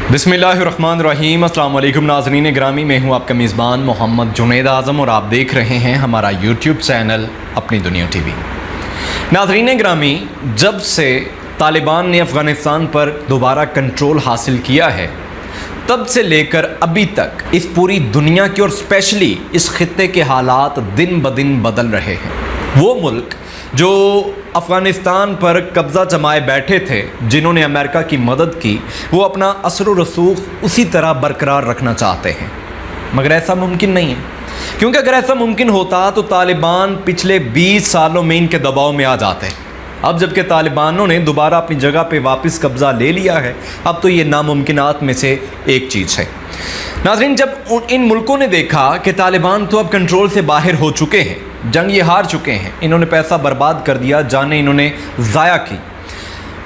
बिस्मिल्लाहिर्रहमानिर्रहीम। अस्सलाम वालेकुम नाज़रीन ग्रामी, मैं हूँ आपका मेज़बान मोहम्मद जुनैद आज़म और आप देख रहे हैं हमारा यूट्यूब चैनल अपनी दुनिया टीवी। नाज़रीन ग्रामी, जब से तालिबान ने अफ़गानिस्तान पर दोबारा कंट्रोल हासिल किया है तब से लेकर अभी तक इस पूरी दुनिया के और स्पेशली इस खित्ते के हालात दिन ब दिन बदल रहे हैं। वो मुल्क जो अफ़गानिस्तान पर कब्ज़ा जमाए बैठे थे, जिन्होंने अमेरिका की मदद की, वो अपना असर व रसूख उसी तरह बरकरार रखना चाहते हैं, मगर ऐसा मुमकिन नहीं है। क्योंकि अगर ऐसा मुमकिन होता तो तालिबान पिछले 20 सालों में इनके दबाव में आ जाते। अब जबकि तालिबानों ने दोबारा अपनी जगह पे वापस कब्ज़ा ले लिया है, अब तो ये नामुमकिनात में से एक चीज़ है। नाज़रीन, जब इन मुल्कों ने देखा कि तालिबान तो अब कंट्रोल से बाहर हो चुके हैं, जंग ये हार चुके हैं, इन्होंने पैसा बर्बाद कर दिया, जाने इन्होंने ज़ाया की,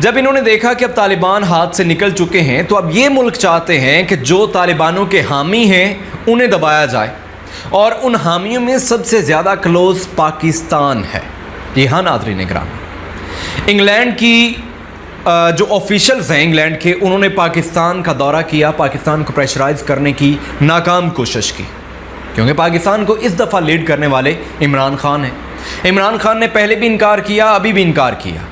जब इन्होंने देखा कि अब तालिबान हाथ से निकल चुके हैं, तो अब ये मुल्क चाहते हैं कि जो तालिबानों के हामी हैं उन्हें दबाया जाए। और उन हामियों में सबसे ज़्यादा क्लोज़ पाकिस्तान है। जी हाँ नाज़रीन ग्रामी, इंग्लैंड की जो ऑफिशियल्स हैं इंग्लैंड के, उन्होंने पाकिस्तान का दौरा किया, पाकिस्तान को प्रेशराइज़ करने की नाकाम कोशिश की, क्योंकि पाकिस्तान को इस दफ़ा लीड करने वाले इमरान खान हैं। इमरान खान ने पहले भी इनकार किया, अभी भी इनकार किया।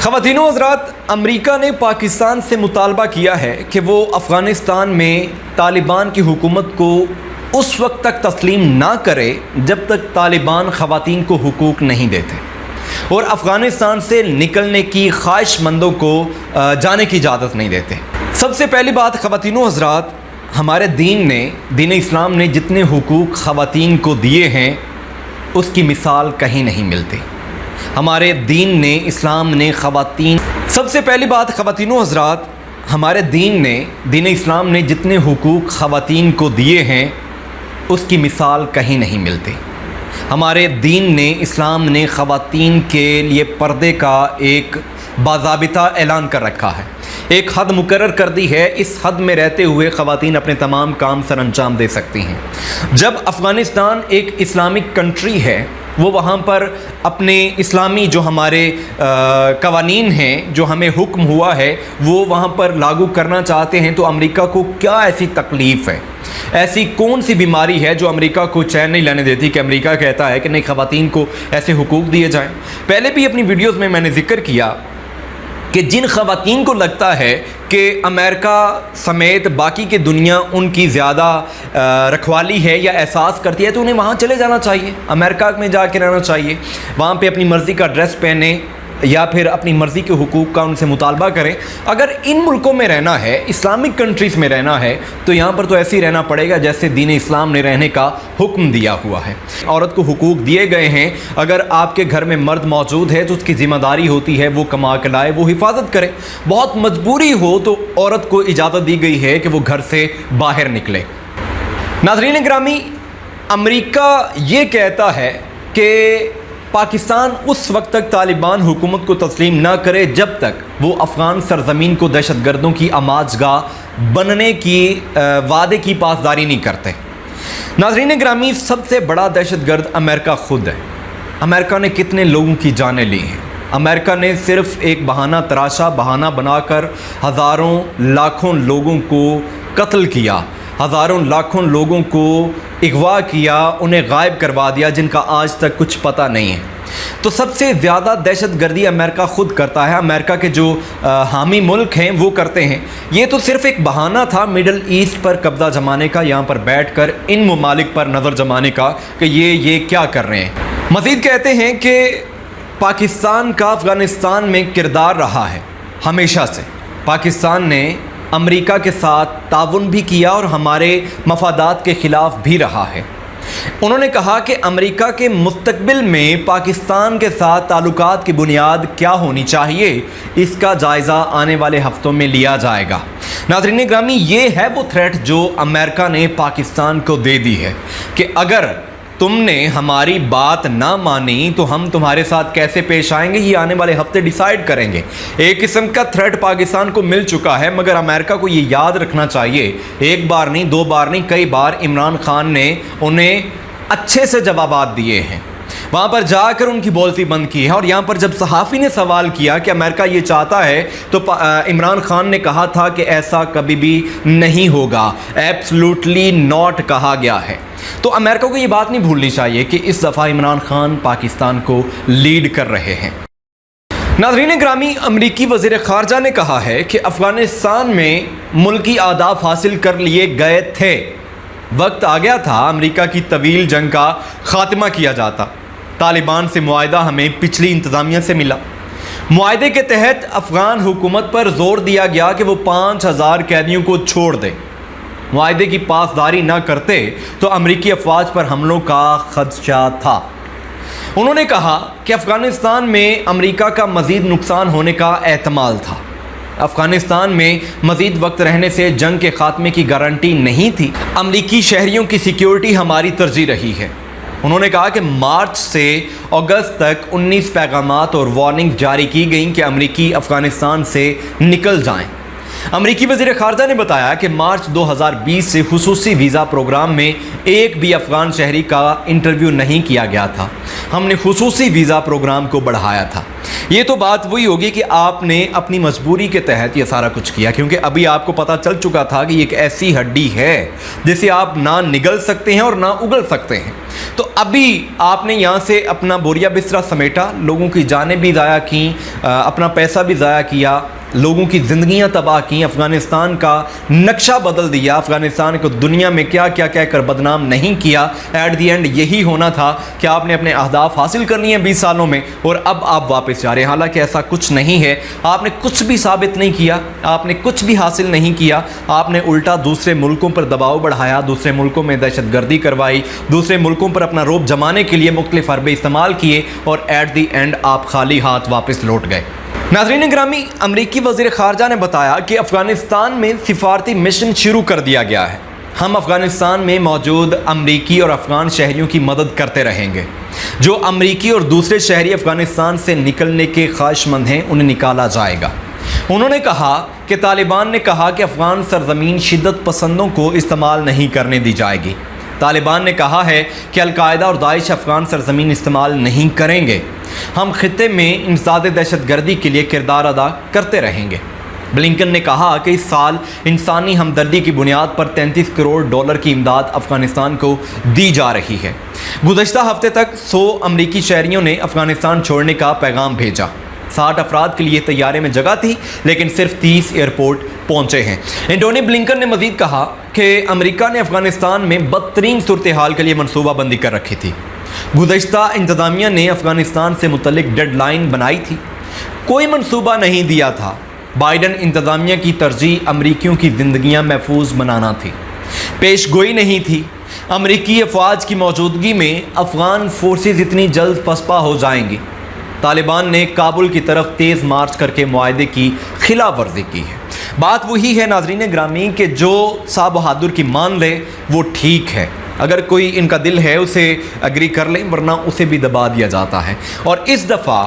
ख़वातीनो हज़रात, अमेरिका ने पाकिस्तान से मुतालबा किया है कि वो अफ़गानिस्तान में तालिबान की हुकूमत को उस वक्त तक तस्लीम ना करे जब तक तालिबान ख़वातीन को हुकूक नहीं देते और अफ़गानिस्तान से निकलने की ख्वाहिशमंदों को जाने की इजाज़त नहीं देते। सबसे पहली बात ख़वातीनो हज़रात, हमारे दीन इस्लाम ने जितने हुकूक ख़वातीन को दिए हैं उसकी मिसाल कहीं नहीं मिलती। हमारे इस्लाम ने ख़वातीन, सबसे पहली बात ख़वातीनो हज़रात, हमारे दीन इस्लाम ने जितने हुकूक ख़वातीन को दिए हैं उसकी मिसाल कहीं नहीं मिलती। हमारे इस्लाम ने ख़वातीन के लिए पर्दे का एक बाज़ाबिता ऐलान कर रखा है, एक हद मुकर्रर कर दी है। इस हद में रहते हुए ख़वातीन अपने तमाम काम सर अंजाम दे सकती हैं। जब अफ़गानिस्तान एक इस्लामिक कंट्री है, वो वहाँ पर अपने इस्लामी जो हमारे कवानीन हैं, जो हमें हुक्म हुआ है, वो वहाँ पर लागू करना चाहते हैं, तो अमेरिका को क्या ऐसी तकलीफ़ है, ऐसी कौन सी बीमारी है जो अमेरिका को चैन नहीं लेने देती कि अमेरिका कहता है कि नहीं, ख़वातीन को ऐसे हुकूक दिए जाएं। पहले भी अपनी वीडियोज़ में मैंने ज़िक्र किया कि जिन ख़वातीन को लगता है कि अमेरिका समेत बाकी की दुनिया उनकी ज़्यादा रखवाली है या एहसास करती है, तो उन्हें वहाँ चले जाना चाहिए, अमेरिका में जाके रहना चाहिए, वहाँ पे अपनी मर्ज़ी का ड्रेस पहने या फिर अपनी मर्ज़ी के हुकूक का उनसे मुतालबा करें। अगर इन मुल्कों में रहना है, इस्लामिक कंट्रीज़ में रहना है, तो यहाँ पर तो ऐसे ही रहना पड़ेगा जैसे दीन इस्लाम ने रहने का हुक्म दिया हुआ है। औरत को हुकूक दिए गए हैं, अगर आपके घर में मर्द मौजूद है तो उसकी ज़िम्मेदारी होती है वो कमा के लाए, वो हिफाजत करे। बहुत मजबूरी हो तो औरत को इजाज़त दी गई है कि वो घर से बाहर निकले। नाज़रीन ग्रामी, अमेरिका ये कहता है कि पाकिस्तान उस वक्त तक तालिबान हुकूमत को तस्लीम ना करे जब तक वो अफ़गान सरज़मीन को दहशतगर्दों की आमाजगाह बनने की वादे की पासदारी नहीं करते। नाज़रीन ग्रामी, सबसे बड़ा दहशतगर्द अमेरिका ख़ुद है। अमेरिका ने कितने लोगों की जानें ली हैं। अमेरिका ने सिर्फ़ एक बहाना तराशा, बहाना बनाकर हज़ारों लाखों लोगों को कत्ल किया, हज़ारों लाखों लोगों को अगवा किया, उन्हें गायब करवा दिया, जिनका आज तक कुछ पता नहीं है। तो सबसे ज़्यादा दहशतगर्दी अमेरिका ख़ुद करता है। अमेरिका के जो हामी मुल्क हैं वो करते हैं। ये तो सिर्फ़ एक बहाना था मिडल ईस्ट पर कब्ज़ा जमाने का, यहाँ पर बैठकर इन ममालिक पर नज़र जमाने का कि ये क्या कर रहे हैं। मज़ीद कहते हैं कि पाकिस्तान का अफ़गानिस्तान में किरदार रहा है हमेशा से। पाकिस्तान ने अमेरिका के साथ ताउन भी किया और हमारे मफादात के ख़िलाफ़ भी रहा है। उन्होंने कहा कि अमेरिका के मुस्तकबिल में पाकिस्तान के साथ ताल्लुकात की बुनियाद क्या होनी चाहिए, इसका जायज़ा आने वाले हफ्तों में लिया जाएगा। नाज़रीन ग्रामी, ये है वो थ्रेट जो अमेरिका ने पाकिस्तान को दे दी है कि अगर तुमने हमारी बात ना मानी तो हम तुम्हारे साथ कैसे पेश आएंगे, ये आने वाले हफ्ते डिसाइड करेंगे। एक किस्म का थ्रेट पाकिस्तान को मिल चुका है, मगर अमेरिका को ये याद रखना चाहिए, एक बार नहीं, दो बार नहीं, कई बार इमरान खान ने उन्हें अच्छे से जवाबात दिए हैं। वहाँ पर जाकर उनकी बोलती बंद की है। और यहाँ पर जब सहाफ़ी ने सवाल किया कि अमेरिका ये चाहता है, तो इमरान खान ने कहा था कि ऐसा कभी भी नहीं होगा, एब्सोल्युटली नॉट कहा गया है। तो अमेरिका को ये बात नहीं भूलनी चाहिए कि इस दफ़ा इमरान खान पाकिस्तान को लीड कर रहे हैं। नाज़रीन ग्रामी, अमरीकी वज़ीर ख़ारजा ने कहा है कि अफ़गानिस्तान में मुल्की आदाब हासिल कर लिए गए थे, वक्त आ गया था अमरीका की तवील जंग का ख़ात्मा किया जाता। तालिबान से मुआहदा हमें पिछली इंतज़ामिया से मिला। मुआहदे के तहत अफ़गान हुकूमत पर जोर दिया गया कि वो 5000 कैदियों को छोड़ दे। मुआहदे की पासदारी न करते तो अमरीकी अफवाज पर हमलों का खदशा था। उन्होंने कहा कि अफ़गानिस्तान में अमरीका का मज़ीद नुकसान होने का एहतमाल था। अफ़गानिस्तान में मज़ीद वक्त रहने से जंग के ख़ात्मे की गारंटी नहीं थी। अमरीकी शहरियों की सिक्योरिटी हमारी तरजीह रही है। उन्होंने कहा कि मार्च से अगस्त तक 19 पैगामात और वार्निंग जारी की गई कि अमरीकी अफ़गानिस्तान से निकल जाएं। अमरीकी वज़ीर ख़ारजा ने बताया कि मार्च 2020 से खुसूसी वीज़ा प्रोग्राम में एक भी अफ़गान शहरी का इंटरव्यू नहीं किया गया था। हमने खुसूसी वीज़ा प्रोग्राम को बढ़ाया था। ये तो बात वही होगी कि आपने अपनी मजबूरी के तहत ये सारा कुछ किया, क्योंकि अभी आपको पता चल चुका था कि ये एक ऐसी हड्डी है जिसे आप ना निगल सकते हैं और ना उगल सकते हैं। तो अभी आपने यहाँ से अपना बोरिया बिस्तरा समेटा, लोगों की जानें भी ज़ाया की, अपना पैसा भी ज़ाया किया, लोगों की ज़िंदगियाँ तबाह की, अफ़गानिस्तान का नक्शा बदल दिया, अफ़गानिस्तान को दुनिया में क्या क्या कहकर बदनाम नहीं किया। एट दी एंड यही होना था कि आपने अपने अहदाफ हासिल कर लिए हैं 20 सालों में और अब आप वापस जा रहे हैं। हालांकि ऐसा कुछ नहीं है, आपने कुछ भी साबित नहीं किया, आपने कुछ भी हासिल नहीं किया। आपने उल्टा दूसरे मुल्कों पर दबाव बढ़ाया, दूसरे मुल्कों में दहशतगर्दी करवाई, दूसरे मुल्कों पर अपना रोब जमाने के लिए मुख्तलिफ हरबे इस्तेमाल किए और एट दी एंड आप खाली हाथ वापस लौट गए। नाज़रीन ग्रामी, अमरीकी वज़ीर ख़ारजा ने बताया कि अफ़गानिस्तान में सिफारती मिशन शुरू कर दिया गया है। हम अफ़गानिस्तान में मौजूद अमरीकी और अफ़गान शहरियों की मदद करते रहेंगे। जो अमरीकी और दूसरे शहरी अफ़गानिस्तान से निकलने के ख्वाहिशमंद हैं, उन्हें निकाला जाएगा। उन्होंने कहा कि तालिबान ने कहा कि अफ़गान सरज़मीन शिद्दत पसंदों को इस्तेमाल नहीं करने दी जाएगी। तालिबान ने कहा है कि अलकायदा और दाइश अफ़गान सरज़मीन इस्तेमाल नहीं करेंगे। हम खित्ते में इंसदाद दहशतगर्दी के लिए किरदार अदा करते रहेंगे। ब्लिंकन ने कहा कि इस साल इंसानी हमदर्दी की बुनियाद पर $33 करोड़ की इमदाद अफ़गानिस्तान को दी जा रही है। गुज़श्ता हफ्ते तक 100 अमरीकी शहरियों ने अफ़गानिस्तान छोड़ने का पैगाम भेजा। 60 अफराद के लिए तैयारे में जगह थी, लेकिन सिर्फ 30 एयरपोर्ट पहुंचे हैं। एंटोनी ब्लिंकन ने मजीद कहा कि अमेरिका ने अफ़गानिस्तान में बदतरीन सूरत हाल के लिए मनसूबाबंदी कर रखी थी। गुज़श्ता इंतज़ामिया ने अफ़गानिस्तान से मुतल्लिक डेडलाइन बनाई थी, कोई मनसूबा नहीं दिया था। बाइडन इंतज़ामिया की तरजीह अमरीकियों की ज़िंदगियाँ महफूज बनाना थी, पेश गोई नहीं थी। अमरीकी अफवाज की मौजूदगी में अफ़गान फोर्सेस इतनी जल्द पसपा हो जाएंगी। तालिबान ने काबुल की तरफ तेज़ मार्च करके मुआहदे की खिलाफ वर्जी की है। बात वही है नाज़रीन ग्रामी कि जो सा बहादुर की मान ले वो ठीक है। अगर कोई इनका दिल है उसे एग्री कर लें, वरना उसे भी दबा दिया जाता है। और इस दफ़ा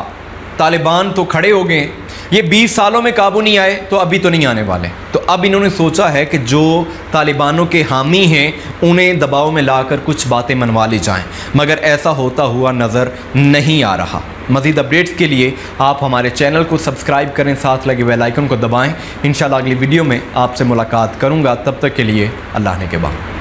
तालिबान तो खड़े हो गए, ये 20 सालों में काबू नहीं आए तो अभी तो नहीं आने वाले। तो अब इन्होंने सोचा है कि जो तालिबानों के हामी हैं उन्हें दबाव में लाकर कुछ बातें मनवा ली जाएं, मगर ऐसा होता हुआ नज़र नहीं आ रहा। मज़ीद अपडेट्स के लिए आप हमारे चैनल को सब्सक्राइब करें, साथ लगे बेल आइकन को दबाएं। इंशाल्लाह अगली वीडियो में आपसे मुलाकात करूँगा। तब तक के लिए अल्लाह ने के बाद।